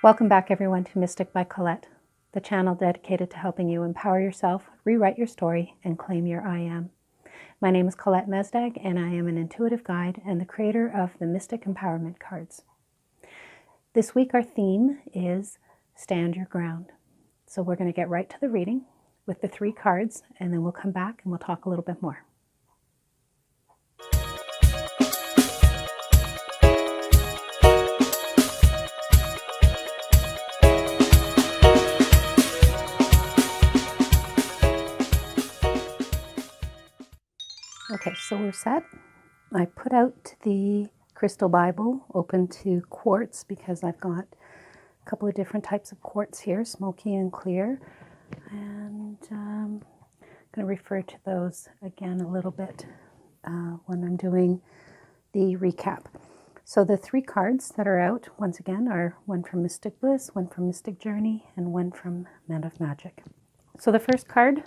Welcome back everyone to Mystic by Colette, the channel dedicated to helping you empower yourself, rewrite your story, and claim your I Am. My name is Colette Mesdag, and I am an intuitive guide and the creator of the Mystic Empowerment Cards. This week our theme is Stand Your Ground. So we're going to get right to the reading with the 3 cards, and then we'll come back and we'll talk a little bit more. Okay, so we're set. I put out the Crystal Bible open to quartz because I've got a couple of different types of quartz here, smoky and clear. And I'm going to refer to those again a little bit when I'm doing the recap. So the 3 cards that are out, once again, are one from Mystic Bliss, one from Mystic Journey, and one from Men of Magic. So the first card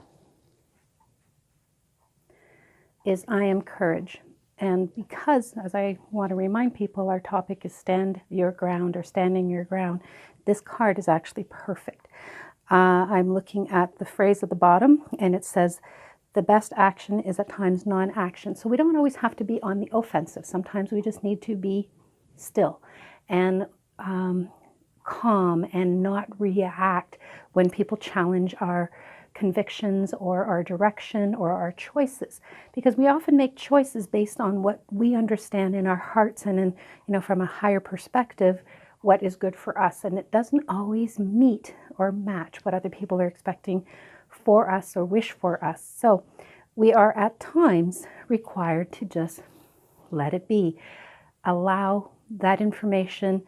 is I Am Courage. And because, as I want to remind people, our topic is stand your ground or standing your ground, this card is actually perfect. I'm looking at the phrase at the bottom, and it says, the best action is at times non-action. So we don't always have to be on the offensive. Sometimes we just need to be still and calm and not react when people challenge our convictions or our direction or our choices, because we often make choices based on what we understand in our hearts and in, from a higher perspective, what is good for us. And it doesn't always meet or match what other people are expecting for us or wish for us. So we are at times required to just let it be. Allow that information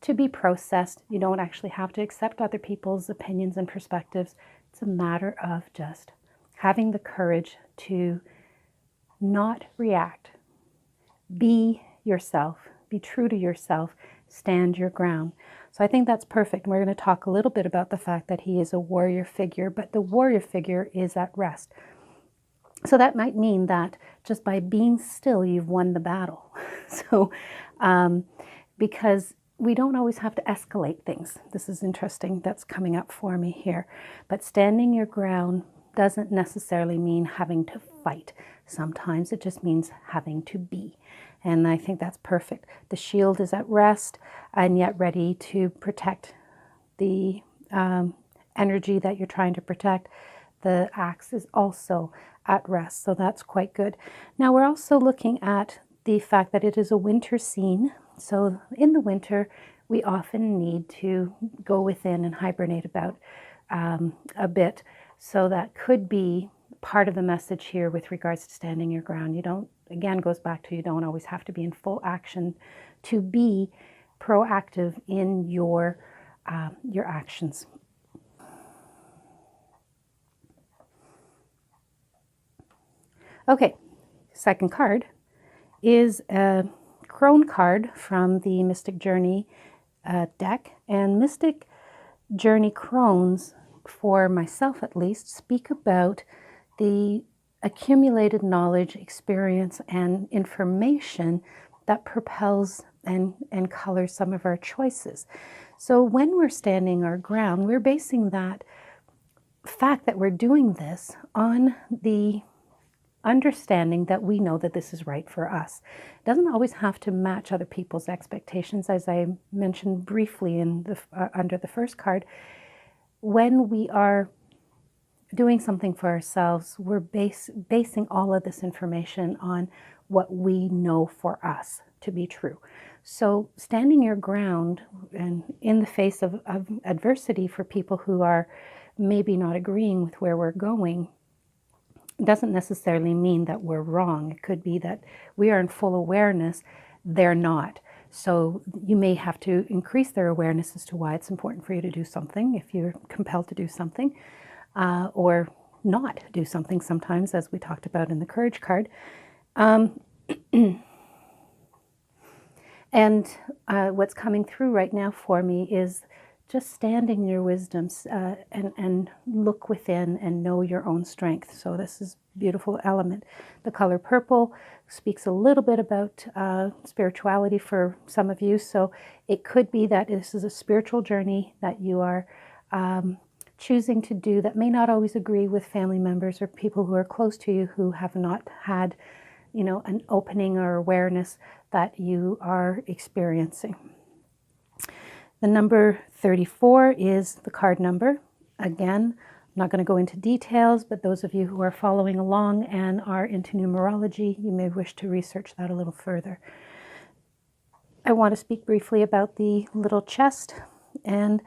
to be processed. You don't actually have to accept other people's opinions and perspectives. It's a matter of just having the courage to not react. Be yourself. Be true to yourself. Stand your ground. So I think that's perfect. We're going to talk a little bit about the fact that he is a warrior figure, but the warrior figure is at rest. So that might mean that just by being still, you've won the battle. So because we don't always have to escalate things. This is interesting. That's coming up for me here. But standing your ground doesn't necessarily mean having to fight. Sometimes it just means having to be. And I think that's perfect. The shield is at rest and yet ready to protect the energy that you're trying to protect. The axe is also at rest. So that's quite good. Now we're also looking at the fact that it is a winter scene. So in the winter, we often need to go within and hibernate about a bit. So that could be part of the message here with regards to standing your ground. You don't, again, goes back to you don't always have to be in full action to be proactive in your actions. Okay, second card is a crone card from the Mystic Journey deck. And Mystic Journey crones, for myself at least, speak about the accumulated knowledge, experience, and information that propels and colors some of our choices. So when we're standing our ground, we're basing that fact that we're doing this on the understanding that we know that this is right for us. It doesn't always have to match other people's expectations, as I mentioned briefly in the under the first card. When we are doing something for ourselves, we're basing all of this information on what we know for us to be true. So standing your ground and in the face of adversity for people who are maybe not agreeing with where we're going doesn't necessarily mean that we're wrong. It could be that we are in full awareness, they're not. So you may have to increase their awareness as to why it's important for you to do something if you're compelled to do something, or not do something sometimes, as we talked about in the Courage card. And what's coming through right now for me is just stand in your wisdoms and look within and know your own strength. So this is a beautiful element. The color purple speaks a little bit about spirituality for some of you. So it could be that this is a spiritual journey that you are choosing to do that may not always agree with family members or people who are close to you who have not had, you know, an opening or awareness that you are experiencing. The number 34 is the card number. Again, I'm not going to go into details, but those of you who are following along and are into numerology, you may wish to research that a little further. I want to speak briefly about the little chest, and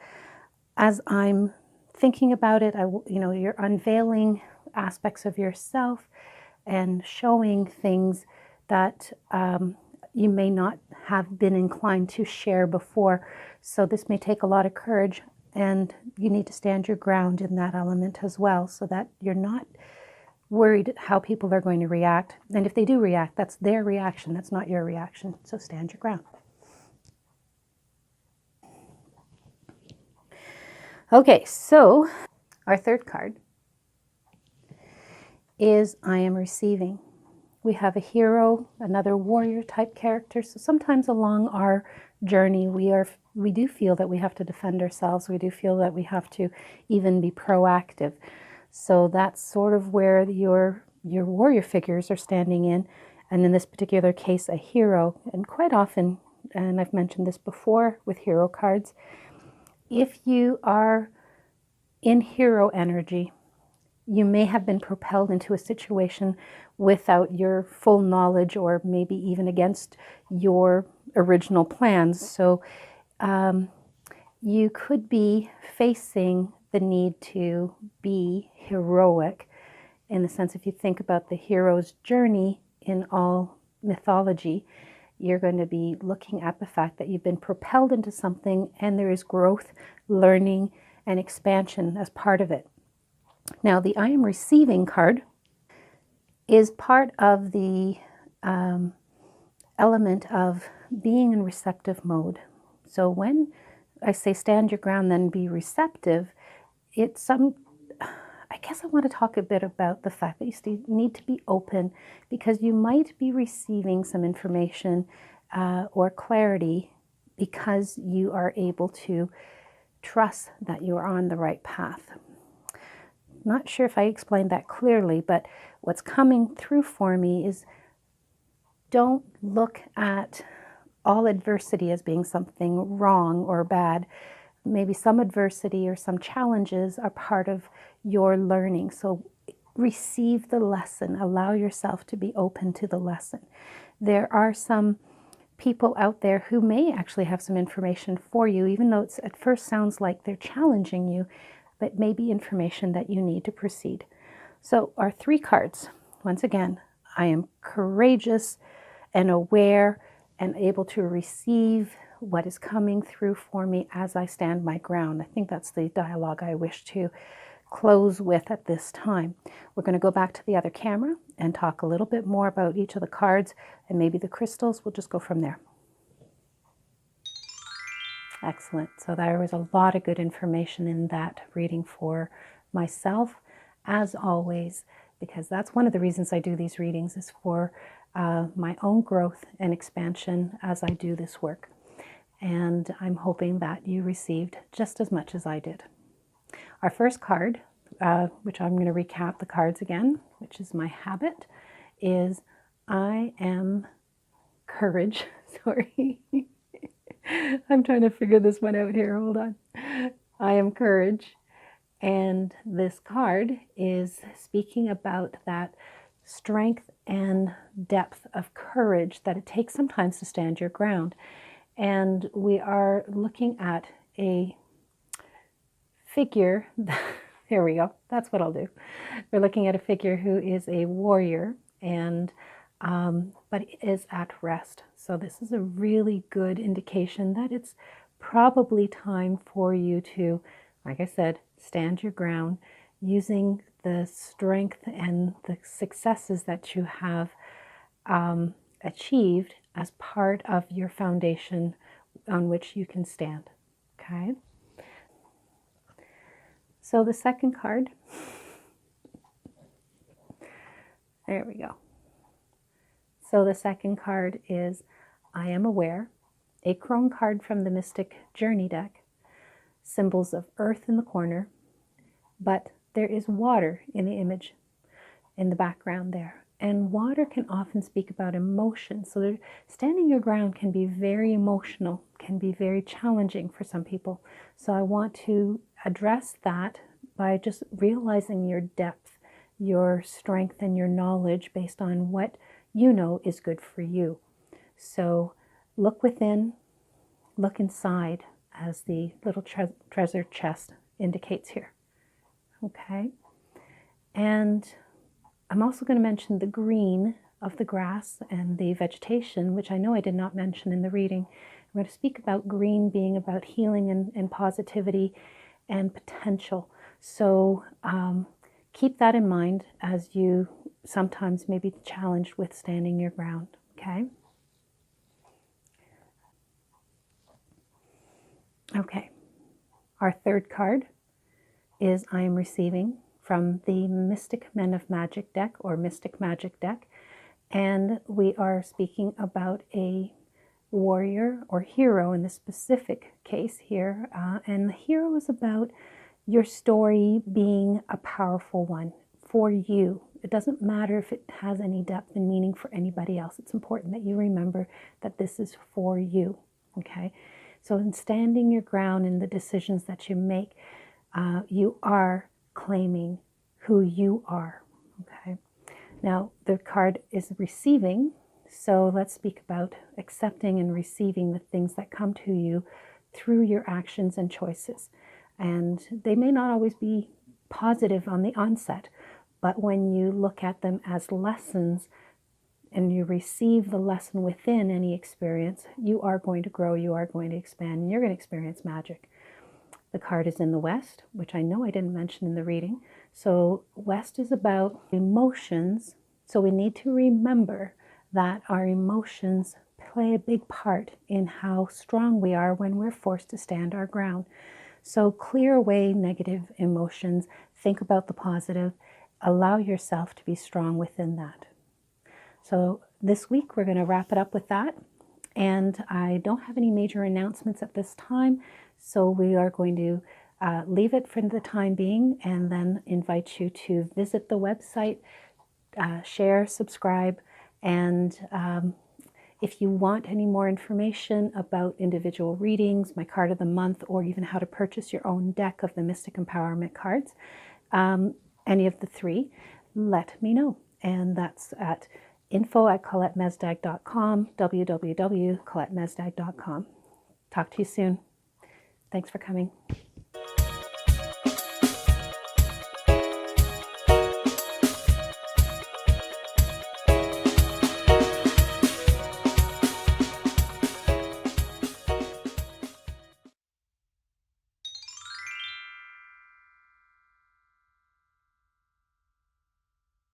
as I'm thinking about it, you're unveiling aspects of yourself and showing things that you may not have been inclined to share before. So this may take a lot of courage, and you need to stand your ground in that element as well, so that you're not worried how people are going to react. And if they do react, that's their reaction, that's not your reaction. So stand your ground. Okay, so our third card is I am receiving. We have a hero, another warrior type character. So sometimes along our journey, we do feel that we have to defend ourselves. We do feel that we have to even be proactive. So that's sort of where your warrior figures are standing in. And in this particular case, a hero. And quite often, and I've mentioned this before with hero cards, if you are in hero energy, you may have been propelled into a situation without your full knowledge, or maybe even against your original plans. So you could be facing the need to be heroic, in the sense, if you think about the hero's journey in all mythology, you're going to be looking at the fact that you've been propelled into something, and there is growth, learning, and expansion as part of it. Now, the I am receiving card is part of the element of being in receptive mode. So when I say stand your ground, then be receptive, I guess I want to talk a bit about the fact that you need to be open, because you might be receiving some information or clarity because you are able to trust that you are on the right path. Not sure if I explained that clearly, but what's coming through for me is, don't look at all adversity as being something wrong or bad. Maybe some adversity or some challenges are part of your learning. So receive the lesson. Allow yourself to be open to the lesson. There are some people out there who may actually have some information for you, even though it at first sounds like they're challenging you, but maybe information that you need to proceed. So our three cards, once again, I am courageous and aware and able to receive what is coming through for me as I stand my ground. I think that's the dialogue I wish to close with at this time. We're going to go back to the other camera and talk a little bit more about each of the cards and maybe the crystals. We'll just go from there. Excellent. So there was a lot of good information in that reading for myself, as always, because that's one of the reasons I do these readings, is for my own growth and expansion as I do this work. And I'm hoping that you received just as much as I did. Our first card, which I'm going to recap the cards again, which is my habit, is I am courage. Sorry. I'm trying to figure this one out here. Hold on. I am courage. And this card is speaking about that strength and depth of courage that it takes sometimes to stand your ground. And we are looking at a figure. There we go. That's what I'll do. We're looking at a figure who is a warrior, and but is at rest. So this is a really good indication that it's probably time for you to, like I said, stand your ground, using the strength and the successes that you have achieved as part of your foundation on which you can stand. Okay, So the second card, there we go. So the second card is I Am Aware, a crone card from the Mystic Journey deck, symbols of earth in the corner, but there is water in the image in the background there. And water can often speak about emotion. So standing your ground can be very emotional, can be very challenging for some people. So I want to address that by just realizing your depth, your strength, and your knowledge based on what you know is good for you. So look within, look inside, as the little treasure chest indicates here. Okay? And I'm also going to mention the green of the grass and the vegetation, which I know I did not mention in the reading. I'm going to speak about green being about healing and positivity and potential. So keep that in mind as you sometimes may be challenged with standing your ground, okay? Okay, our third card is I Am Receiving from the Mystic Men of Magic deck or Mystic Magic deck. And we are speaking about a warrior or hero in this specific case here. And the hero is about your story being a powerful one for you. It doesn't matter if it has any depth and meaning for anybody else. It's important that you remember that this is for you, okay? So in standing your ground in the decisions that you make, you are claiming who you are, okay? Now, the card is receiving, so let's speak about accepting and receiving the things that come to you through your actions and choices. And they may not always be positive on the onset, but when you look at them as lessons and you receive the lesson within any experience, you are going to grow, you are going to expand, and you're going to experience magic. The card is in the West, which I know I didn't mention in the reading. So West is about emotions. So we need to remember that our emotions play a big part in how strong we are when we're forced to stand our ground. So clear away negative emotions. Think about the positive. Allow yourself to be strong within that. So this week we're going to wrap it up with that. And I don't have any major announcements at this time. So we are going to leave it for the time being and then invite you to visit the website, share, subscribe, and if you want any more information about individual readings, my card of the month, or even how to purchase your own deck of the Mystic Empowerment cards, any of the three, let me know. And that's at info@ColetteMesdag.com, www.ColetteMesdag.com. Talk to you soon. Thanks for coming.